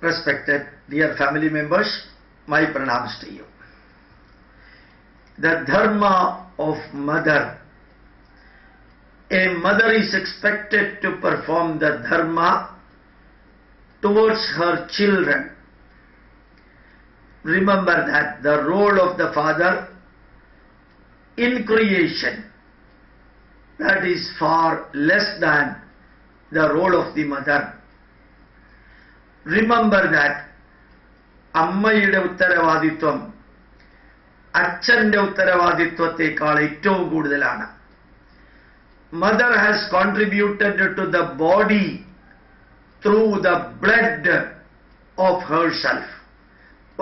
Respected dear family members, my pranams to you. The dharma of mother. A mother is expected to perform the dharma towards her children. Remember that the role of the father in creation, that is far less than the role of the mother. Remember that അമ്മയുടെ ഉത്തരവാദിത്വം അച്ഛന്റെ ഉത്തരവാദിത്വത്തെക്കാൾ ഏറ്റവും കൂടുതലാണ്. Mother has contributed to the body through the blood of herself.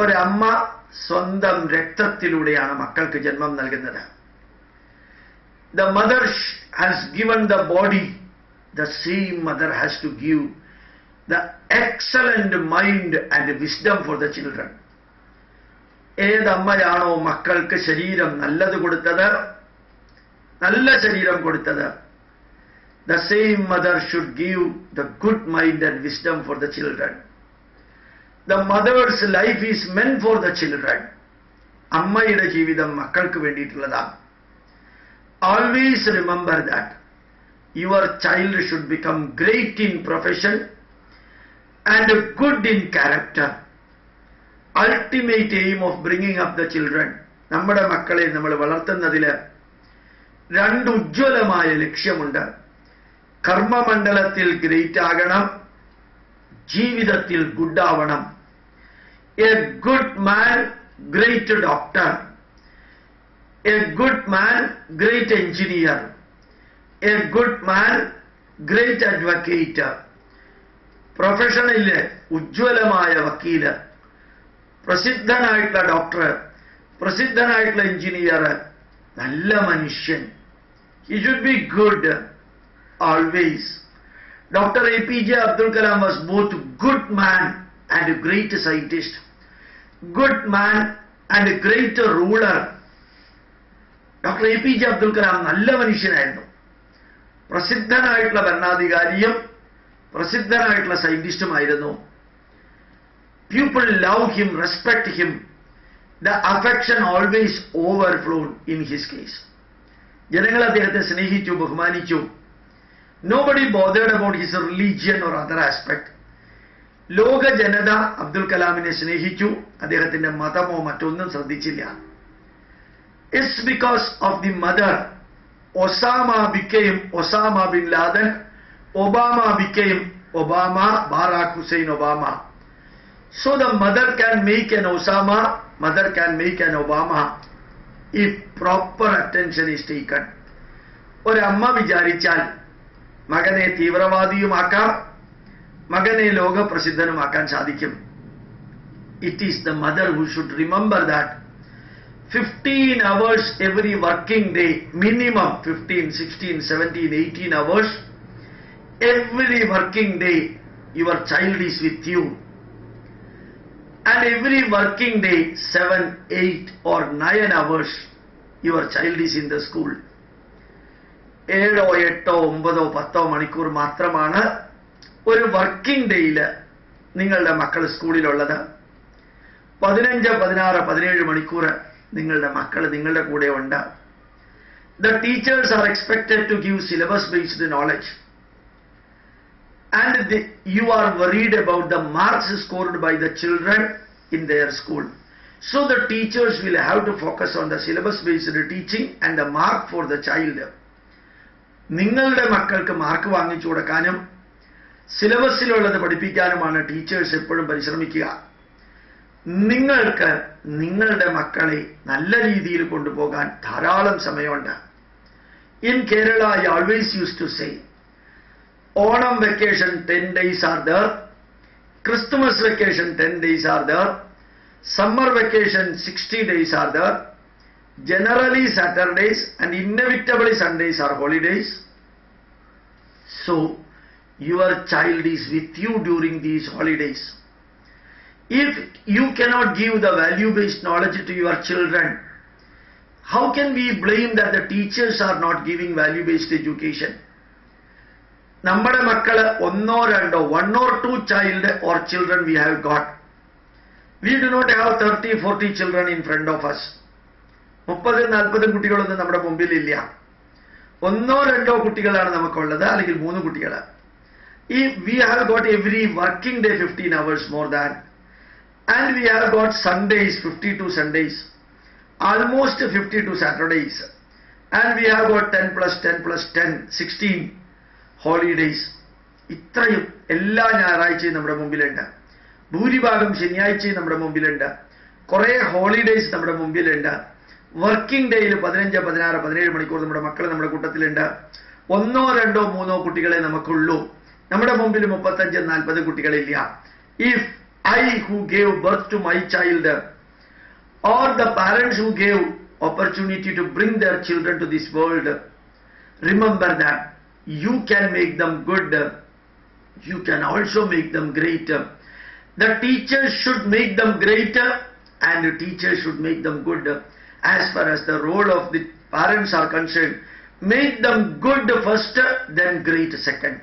ഒരമ്മ സ്വന്തം രക്തത്തിലൂടെയാണ് മക്കൾക്ക് ജന്മം നൽകുന്നത്. The mother has given the body, the same mother has to give the excellent mind and wisdom for the children. ഏതമ്മയാണോ മക്കൾക്ക് ശരീരം നല്ലത് കൊടുത്തത്, നല്ല ശരീരം കൊടുത്തത്, the same mother should give the good mind and wisdom for the children. The mother's life is meant for the children. അമ്മയുടെ ജീവിതം മക്കൾക്ക് വേണ്ടിയിട്ടുള്ളതാണ്. Always remember that your child should become great in profession and good in character. Ultimate aim of bringing up the children. നമ്മുടെ മക്കളെ നമ്മൾ വളർത്തുന്നതിൽ രണ്ട് ഉജ്ജ്വലമായ ലക്ഷ്യമുണ്ട്. കർമ്മമണ്ഡലത്തിൽ ഗ്രേറ്റ് ആകണം, ജീവിതത്തിൽ ഗുഡ് ആവണം. A good man great doctor, a good man great engineer, a good man great advocate. പ്രൊഫഷണലില് ഉജ്ജ്വലമായ വക്കീല്, പ്രസിദ്ധനായിട്ടുള്ള ഡോക്ടർ, പ്രസിദ്ധനായിട്ടുള്ള എഞ്ചിനീയർ, നല്ല മനുഷ്യൻ. He should be good always. Dr. APJ Abdul Kalam was both good man and a great scientist, good man and a great ruler. Dr. APJ Abdul Kalam നല്ല മനുഷ്യനായിരുന്നു, പ്രസിദ്ധനായിട്ടുള്ള ഭരണാധികാരിയും പ്രസിദ്ധനായിട്ടുള്ള സയന്റിസ്റ്റുമായിരുന്നു. People love him, respect him. The affection always overflowed in his case. ജനങ്ങൾ അദ്ദേഹത്തെ സ്നേഹിച്ചു, ബഹുമാനിച്ചു. Nobody bothered about his religion or other aspect. ലോക ജനത അബ്ദുൽ കലാമിനെ സ്നേഹിച്ചു, അദ്ദേഹത്തിന്റെ മതമോ മറ്റൊന്നും ശ്രദ്ധിച്ചില്ല. It's because of the mother. Osama became Osama bin Laden, Obama became Obama, Barack Hussein Obama. So the mother can make an Osama, mother can make an Obama if proper attention is taken. ഒരു അമ്മ വിചാരിച്ചാൽ മകനെ തീവ്രവാദിയുമാക്കാം, മകനെ ലോകപ്രസിദ്ധനുമാക്കാൻ സാധിക്കും. It is the mother who should remember that 15 hours every working day, minimum 15, 16, 17, 18 hours every working day your child is with you. And every working day 7, 8 or 9 hours your child is in the school. 7, 8, 9, 10 മണിക്കൂർ മാത്രമാണ് ഒരു working ഡേയിൽ നിങ്ങളുടെ മക്കൾ സ്കൂളിലുള്ളത്. 15, 16, 17 മണിക്കൂർ നിങ്ങളുടെ മക്കൾ നിങ്ങളുടെ കൂടെ ഉണ്ട്. The teachers are expected to give syllabus based knowledge, and you are worried about the marks scored by the children in their school. So the teachers will have to focus on the syllabus based teaching and the mark for the child. നിങ്ങളുടെ മക്കൾക്ക് mark വാങ്ങിച്ചു കൊടുക്കാനും സിലബസിലുള്ളത് പഠിപ്പിക്കാനുമാണ് teachers എപ്പോഴും പരിശ്രമിക്കുക. നിങ്ങൾക്ക് നിങ്ങളുടെ മക്കളെ നല്ല രീതിയിൽ കൊണ്ടുപോകാൻ ധാരാളം സമയമുണ്ട്. In Kerala, I always used to say, Onam vacation 10 days are there, Christmas vacation 10 days are there, summer vacation 60 days are there, generally Saturdays and inevitably Sundays are holidays. So your child is with you during these holidays. If you cannot give the value-based knowledge to your children, how can we blame that the teachers are not giving value-based education? നമ്മുടെ മക്കള് ഒന്നോ രണ്ടോ 1 or 2 child or children we have got. We do not have 30-40 children in front of us. 30-40 കുട്ടികളൊന്നും നമ്മുടെ മുമ്പിലില്ല. ഒന്നോ രണ്ടോ കുട്ടികളാണ് നമുക്കുള്ളത്, അല്ലെങ്കിൽ 3 കുട്ടികൾ. We have got every working day 15 hours more than, and we have got Sundays, 52 Sundays, almost 52 Saturdays, and we have got 10 plus 10 plus 10, 16 holidays. ഇത്രയും എല്ലാ ഞായറാഴ്ചയും നമ്മുടെ മുമ്പിലുണ്ട്. ഭൂരിഭാഗം ശനിയാഴ്ചയും നമ്മുടെ മുമ്പിലുണ്ട്. കുറേ ഹോളിഡേയ്സ് നമ്മുടെ മുമ്പിലുണ്ട്. വർക്കിംഗ് ഡേയിൽ 15, 16, 17 മണിക്കൂർ നമ്മുടെ മക്കൾ നമ്മുടെ കൂട്ടത്തിലുണ്ട്. ഒന്നോ രണ്ടോ 3 കുട്ടികളെ നമുക്കുള്ളൂ. നമ്മുടെ മുമ്പിൽ 35-40 കുട്ടികളില്ല. If I who gave birth to my child, or the parents who gave opportunity to bring their children to this world, remember that you can make them good, you can also make them great. The teachers should make them great, and the teachers should make them good. As far as the role of the parents are concerned, make them good first, then great second.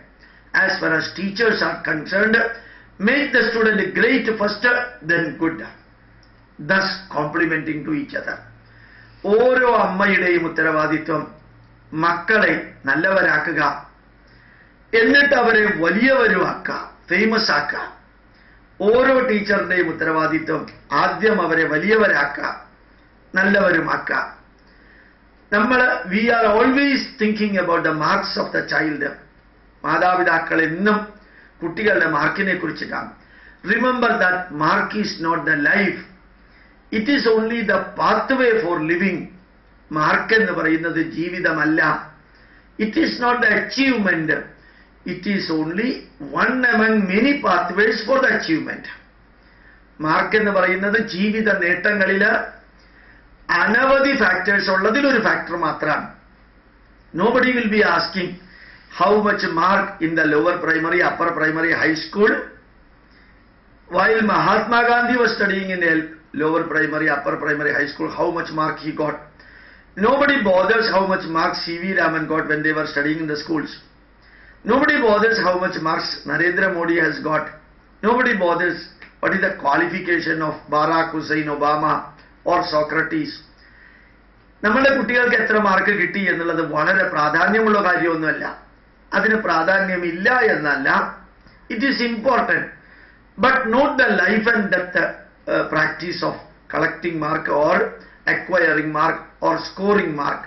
As far as teachers are concerned, make the student great first, then good. Thus complementing to each other. ഓരോ അമ്മയുടെയും ഉത്തരവാദിത്വം മക്കളെ നല്ലവരാക്കുക, എന്നിട്ട് അവരെ വലിയവരുമാക്കുക, famous ആക്കുക. ഓരോ ടീച്ചറിന്റെയും ഉത്തരവാദിത്വം ആദ്യം അവരെ വലിയവരാക്കുക, നല്ലവരുമാക്കുക. we are always thinking about the marks of the child. മാതാപിതാക്കൾ എന്നും കുട്ടികളുടെ മാർക്കിനെ കുറിച്ചിട്ടാണ്. Remember that mark is not the life. It is only the pathway for living. Mark എന്ന് പറയുന്നത് ജീവിതമല്ല. It is not the achievement. It is only one among many pathways for the achievement. Mark എന്ന് പറയുന്നത് ജീവിത നേട്ടങ്ങളിൽ അനവധി factors ഉള്ളതിലൊരു factor മാത്രമാണ്. Nobody will be asking how much mark in the lower primary, upper primary, high school. While Mahatma Gandhi was studying in a lower primary, upper primary, high school, how much mark he got. Nobody bothers how much marks C.V. Raman got when they were studying in the schools. Nobody bothers how much marks Narendra Modi has got. Nobody bothers what is the qualification of Barack Hussein Obama or Socrates. നമ്മുടെ കുട്ടികൾക്ക് എത്ര mark കിട്ടി എന്നുള്ളത് വളരെ പ്രാധാന്യമുള്ള കാര്യമൊന്നുമല്ല. അതിന് പ്രാധാന്യമില്ല എന്നല്ല. It is important, but not the life and death practice of collecting mark or acquiring mark or scoring mark.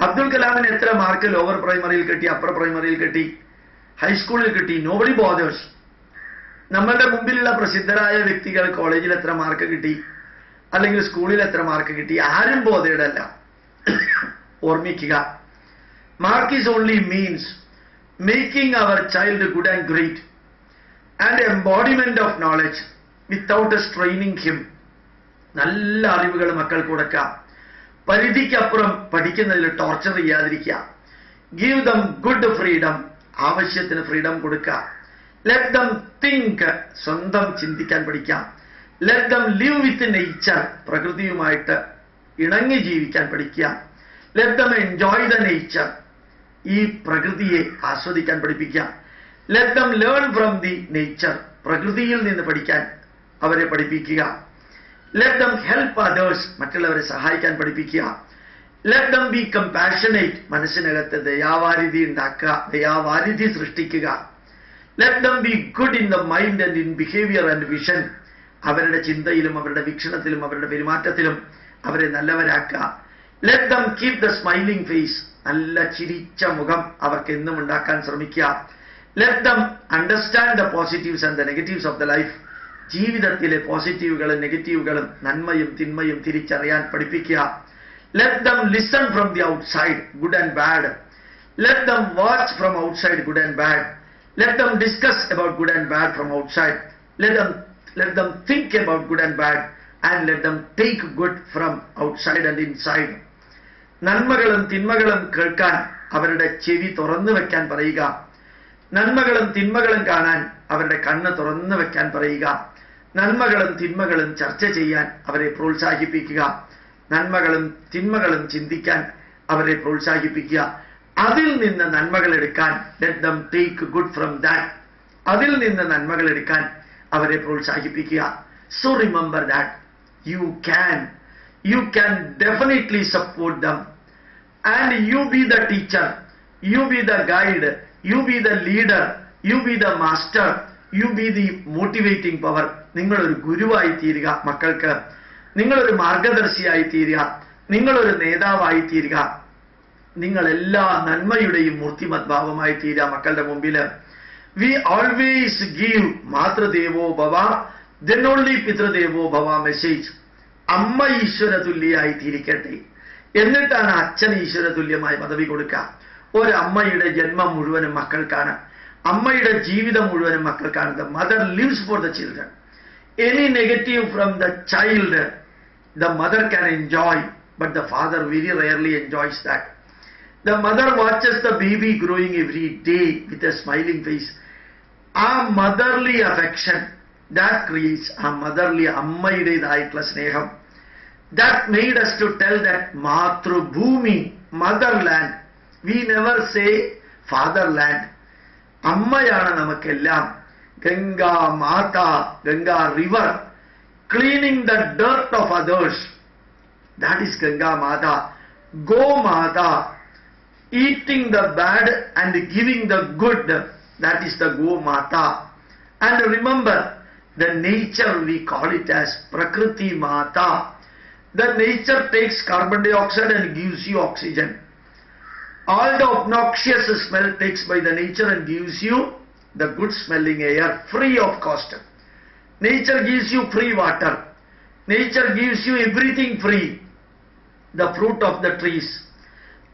Abdul കലാമിന് എത്ര മാർക്ക് ലോവർ പ്രൈമറിയിൽ കിട്ടി, അപ്പർ പ്രൈമറിയിൽ കിട്ടി, ഹൈസ്കൂളിൽ കിട്ടി, നോബഡി ബോദേഴ്സ്. നമ്മളുടെ മുമ്പിലുള്ള പ്രസിദ്ധരായ വ്യക്തികൾ കോളേജിൽ എത്ര മാർക്ക് കിട്ടി, അല്ലെങ്കിൽ സ്കൂളിൽ എത്ര മാർക്ക് കിട്ടി, ആരും ബോധേടല്ല. ഓർമ്മിക്കുക, mark is only means making our child good and great and embodiment of knowledge without straining him. നല്ല അറിവുകൾ മക്കൾക്ക് കൊടുക്കുക, പരിധിക്കപ്പുറം പഠിക്കുന്നതിൽ ടോർച്ചർ ചെയ്യാതിരിക്കുക. ഗീവ് ദം ഗുഡ് ഫ്രീഡം, ആവശ്യത്തിന് ഫ്രീഡം കൊടുക്കുക. ലെറ്റ് ദം തിങ്ക്, സ്വന്തം ചിന്തിക്കാൻ പഠിക്കാം. Let them live with nature, പ്രകൃതിയുമായിട്ട് ഇണങ്ങി ജീവിക്കാൻ പഠിക്കുക. Let them enjoy the nature, ഈ പ്രകൃതിയെ ആസ്വദിക്കാൻ പഠിപ്പിക്കുക. Let them learn from the nature, പ്രകൃതിയിൽ നിന്ന് പഠിക്കാൻ അവരെ പഠിപ്പിക്കുക. ലെറ്റ് ദം ഹെൽപ്പ് അതേഴ്സ്, മറ്റുള്ളവരെ സഹായിക്കാൻ പഠിപ്പിക്കുക. ലെറ്റ് ദം ബി കമ്പാഷനേറ്റ്, മനസ്സിനകത്ത് ദയാവാരിധി ഉണ്ടാക്കുക, ദയാവാരിധി സൃഷ്ടിക്കുക. Let them be good in the mind and in behaviour and vision, അവരുടെ ചിന്തയിലും അവരുടെ വീക്ഷണത്തിലും അവരുടെ പെരുമാറ്റത്തിലും അവരെ നല്ലവരാക്കുക. Let them keep the smiling face, നല്ല ചിരിച്ച മുഖം അവർക്ക് എന്നും ഉണ്ടാക്കാൻ ശ്രമിക്കുക. Let them understand the positives and the negatives of the life, ജീവിതത്തിലെ പോസിറ്റീവുകളും നെഗറ്റീവുകളും നന്മയും തിന്മയും തിരിച്ചറിയാൻ പഠിപ്പിക്കുക. Let them listen from the outside good and bad. Let them watch from outside good and bad. Let dum discuss about good and bad from outside. Let them think about good and bad, and let them take good from outside and inside. നന്മകളും തിന്മകളും കേൾക്കാൻ അവരുടെ ചെവി തുറന്നു വെക്കാൻ പറയുക. നന്മകളും തിന്മകളും കാണാൻ അവരുടെ കണ്ണ് തുറന്നു വെക്കാൻ പറയുക. നന്മകളും തിന്മകളും ചർച്ച ചെയ്യാൻ അവരെ പ്രോത്സാഹിപ്പിക്കുക. നന്മകളും തിന്മകളും ചിന്തിക്കാൻ അവരെ പ്രോത്സാഹിപ്പിക്കുക. അതിൽ നിന്ന് നന്മകൾ എടുക്കാൻ, let them take good from that. അതിൽ നിന്ന് നന്മകൾ എടുക്കാൻ അവരെ പ്രോത്സാഹിപ്പിക്കുക. So remember that you can definitely support them, and you be the teacher, you be the guide, you be the leader, you be the master, you be the motivating power. നിങ്ങളൊരു ഗുരുവായി തീരുക മക്കൾക്ക്, നിങ്ങളൊരു മാർഗദർശിയായി തീരുക, നിങ്ങളൊരു നേതാവായി തീരുക, നിങ്ങൾ എല്ലാ നന്മയുടെയും മൂർത്തിമദ്ഭാവമായി തീരുക മക്കളുടെ മുമ്പിൽ. We always give മാതൃദേവോ ഭവ, then only പിതൃദേവോ ഭവ മെസ്സേജ്. അമ്മ ഈശ്വര തുല്യായി തീരിക്കട്ടെ, എന്നിട്ടാണ് അച്ഛൻ ഈശ്വര തുല്യമായ പദവി കൊടുക്കുക. ഒരമ്മയുടെ ജന്മം മുഴുവനും മക്കൾക്കാണ്, അമ്മയുടെ ജീവിതം മുഴുവനും മക്കൾക്കാണ്. The mother lives for the children. Any negative from the child, the mother can enjoy, but the father very rarely enjoys that. The mother watches the baby growing every day with a smiling face. ആ motherly affection that creates a motherly അമ്മയുടേതായിട്ടുള്ള സ്നേഹം. That made us to tell that Mathrubhumi, motherland. We never say fatherland. അമ്മയാണ് നമുക്കെല്ലാം. ഗംഗാ മാത, Ganga river, cleaning the dirt of others. That is Ganga Mata. Go Mata, eating the bad and giving the good. That is the Go Mata. And remember, the nature, we call it as Prakriti Mata. The nature takes carbon dioxide and gives you oxygen. All the obnoxious smell takes by the nature and gives you the good smelling air free of cost. Nature gives you free water. Nature gives you everything free. The fruit of the trees.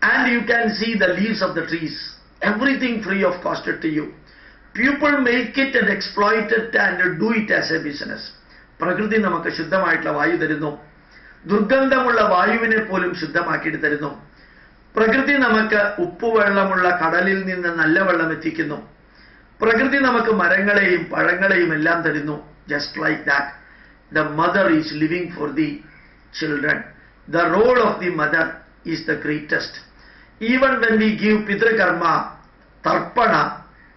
And you can see the leaves of the trees. Everything free of cost to you. People make it and exploit it and do it as a business. പ്രകൃതി നമുക്ക് ശുദ്ധമായിട്ടുള്ള വായു തരുന്നു. ദുർഗന്ധമുള്ള വായുവിനെ പോലും ശുദ്ധമാക്കിയിട്ട് തരുന്നു. പ്രകൃതി നമുക്ക് ഉപ്പുവെള്ളമുള്ള കടലിൽ നിന്ന് നല്ല വെള്ളം എത്തിക്കുന്നു. പ്രകൃതി നമുക്ക് മരങ്ങളെയും പഴങ്ങളെയും എല്ലാം തരുന്നു. Just like that, the mother is living for the children. The role of the mother is the greatest. Even when we give Pitrakarma, Tarpana,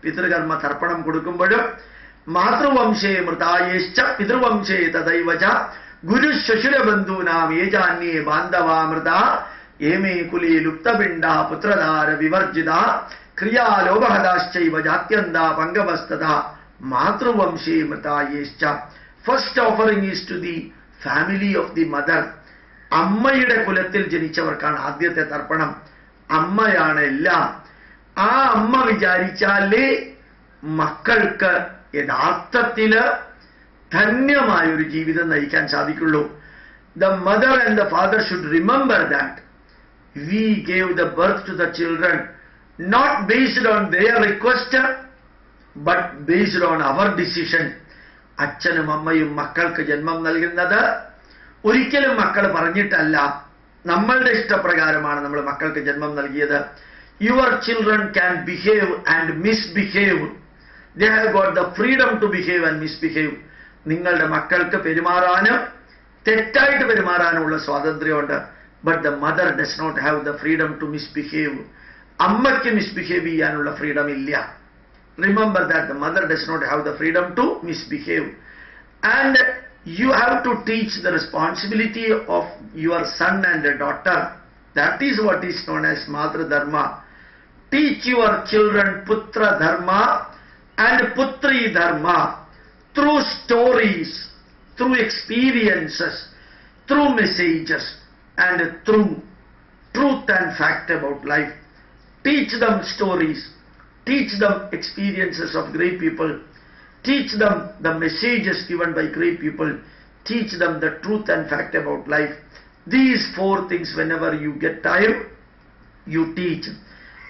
Pitrakarma Tarpanam കൊടുക്കുമ്പോഴും മാതൃവംശേ മൃതായേശ്ച പിതൃവംശേ തദൈവച Guru ശശുര ബന്ധൂനാം ഏജാന്യേ ബാന്ധവാമൃത ഏമേ കുലേ ലുപ്തപിണ്ഡ പുത്രധാര വിവർജിത ക്രിയാലോപഹതാശ്ചൈവ ജാത്യന്ത പങ്കവസ്തത മാതൃവംശേ മൃതായേശ്ച. First offering is to the family of the mother. അമ്മയുടെ കുലത്തിൽ ജനിച്ചവർക്കാണ് ആദ്യത്തെ തർപ്പണം. അമ്മയാണ് എല്ലാം. ആ അമ്മ വിചാരിച്ചാലേ മക്കൾക്ക് യഥാർത്ഥത്തില് ധന്യമായൊരു ജീവിതം നയിക്കാൻ സാധിക്കുള്ളൂ. The mother and the father should remember that we gave the birth to the children not based on their request but based on our decision. അച്ഛനും അമ്മയും മക്കൾക്ക് ജന്മം നൽകുന്നത് ഒരിക്കലും മക്കൾ പറഞ്ഞിട്ടല്ല, നമ്മളുടെ ഇഷ്ടപ്രകാരമാണ് നമ്മൾ മക്കൾക്ക് ജന്മം നൽകിയത്. Your children can behave and misbehave. They have got the freedom to behave and misbehave. നിങ്ങളുടെ മക്കൾക്ക് പെരുമാറാനും തെറ്റായിട്ട് പെരുമാറാനുമുള്ള സ്വാതന്ത്ര്യമുണ്ട്. But the mother does not have the freedom to misbehave. അമ്മയ്ക്ക് മിസ്ബിഹേവ് ചെയ്യാനുള്ള ഫ്രീഡം ഇല്ല. Remember that the mother does not have the freedom to misbehave. And you have to teach the responsibility of your son and daughter. That is what is known as Matra Dharma. Teach your children Putra Dharma and Putri Dharma through stories, through experiences, through messages, and through truth and fact about life. Teach them stories, teach them experiences of great people, teach them the messages given by great people, teach them the truth and fact about life. These four things, whenever you get time, you teach.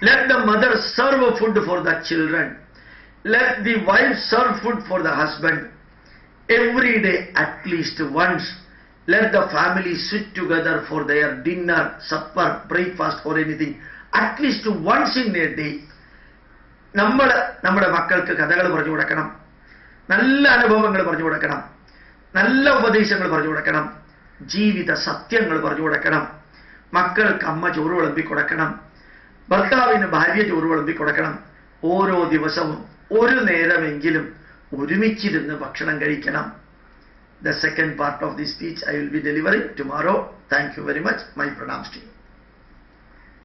Let the mother serve food for the children. Let the wife serve food for the husband. Every day at least once, let the family sit together for their dinner, supper, breakfast or anything. At least once in a day. നമ്മുടെ മക്കൾക്ക് കഥകൾ പറഞ്ഞു കൊടുക്കണം, നല്ല അനുഭവങ്ങൾ പറഞ്ഞു കൊടുക്കണം, നല്ല ഉപദേശങ്ങൾ പറഞ്ഞു കൊടുക്കണം, ജീവിത സത്യങ്ങൾ പറഞ്ഞു കൊടുക്കണം. മക്കൾക്ക് അമ്മ ചോറ് വിളമ്പി കൊടുക്കണം. ഭർത്താവിന് ഭാര്യ ചോറ് വിളമ്പി കൊടുക്കണം. ഓരോ ദിവസവും ഒരു നേരമെങ്കിലും ഒരുമിച്ചിരുന്ന് ഭക്ഷണം കഴിക്കണം. The second part of this speech I will be delivering tomorrow. Thank you very much. My pranams to you.